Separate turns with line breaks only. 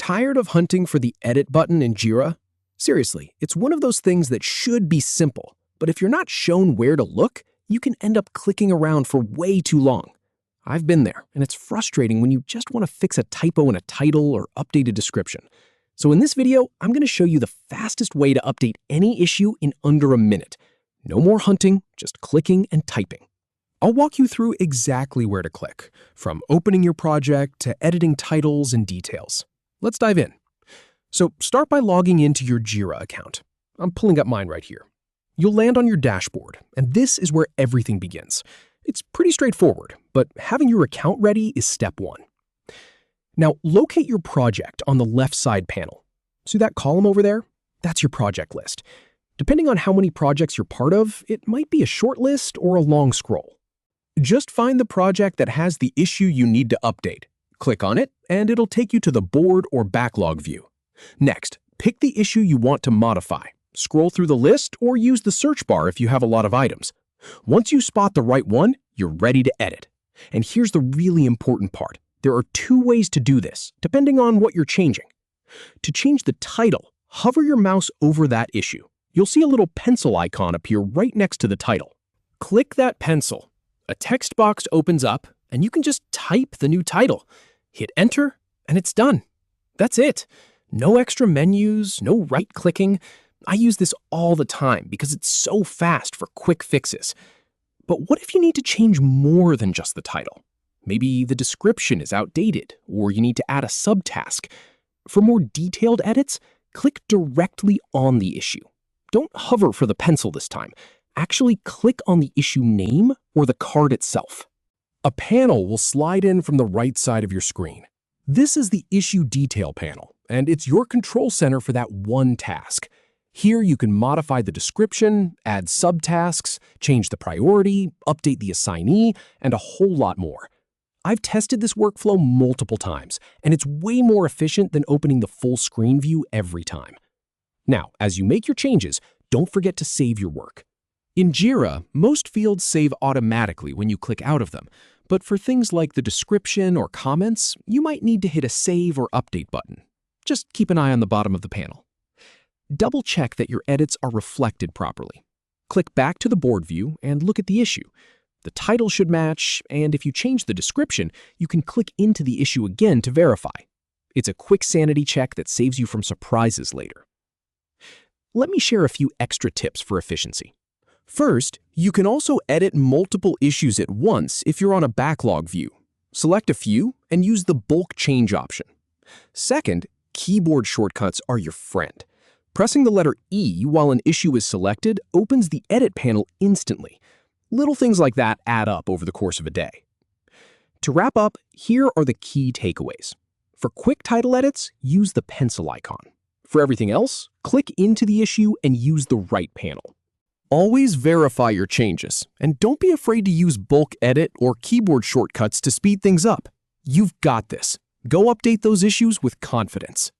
Tired of hunting for the edit button in Jira? Seriously, it's one of those things that should be simple, but if you're not shown where to look, you can end up clicking around for way too long. I've been there, and it's frustrating when you just want to fix a typo in a title or update a description. So in this video, I'm going to show you the fastest way to update any issue in under a minute. No more hunting, just clicking and typing. I'll walk you through exactly where to click, from opening your project to editing titles and details. Let's dive in. So start by logging into your Jira account. I'm pulling up mine right here. You'll land on your dashboard, and this is where everything begins. It's pretty straightforward, but having your account ready is step one. Now, locate your project on the left side panel. See that column over there? That's your project list. Depending on how many projects you're part of, it might be a short list or a long scroll. Just find the project that has the issue you need to update. Click on it, and it'll take you to the board or backlog view. Next, pick the issue you want to modify. Scroll through the list or use the search bar if you have a lot of items. Once you spot the right one, you're ready to edit. And here's the really important part. There are two ways to do this, depending on what you're changing. To change the title, hover your mouse over that issue. You'll see a little pencil icon appear right next to the title. Click that pencil. A text box opens up, and you can just type the new title. Hit enter, and it's done. That's it. No extra menus, no right-clicking. I use this all the time because it's so fast for quick fixes. But what if you need to change more than just the title? Maybe the description is outdated, or you need to add a subtask. For more detailed edits, click directly on the issue. Don't hover for the pencil this time. Actually click on the issue name or the card itself. A panel will slide in from the right side of your screen. This is the issue detail panel, and it's your control center for that one task. Here you can modify the description, add subtasks, change the priority, update the assignee, and a whole lot more. I've tested this workflow multiple times, and it's way more efficient than opening the full screen view every time. Now, as you make your changes, don't forget to save your work. In Jira, most fields save automatically when you click out of them, but for things like the description or comments, you might need to hit a Save or Update button. Just keep an eye on the bottom of the panel. Double-check that your edits are reflected properly. Click back to the board view and look at the issue. The title should match, and if you change the description, you can click into the issue again to verify. It's a quick sanity check that saves you from surprises later. Let me share a few extra tips for efficiency. First, you can also edit multiple issues at once if you're on a backlog view. Select a few and use the bulk change option. Second, keyboard shortcuts are your friend. Pressing the letter E while an issue is selected opens the edit panel instantly. Little things like that add up over the course of a day. To wrap up, here are the key takeaways. For quick title edits, use the pencil icon. For everything else, click into the issue and use the right panel. Always verify your changes, and don't be afraid to use bulk edit or keyboard shortcuts to speed things up. You've got this. Go update those issues with confidence.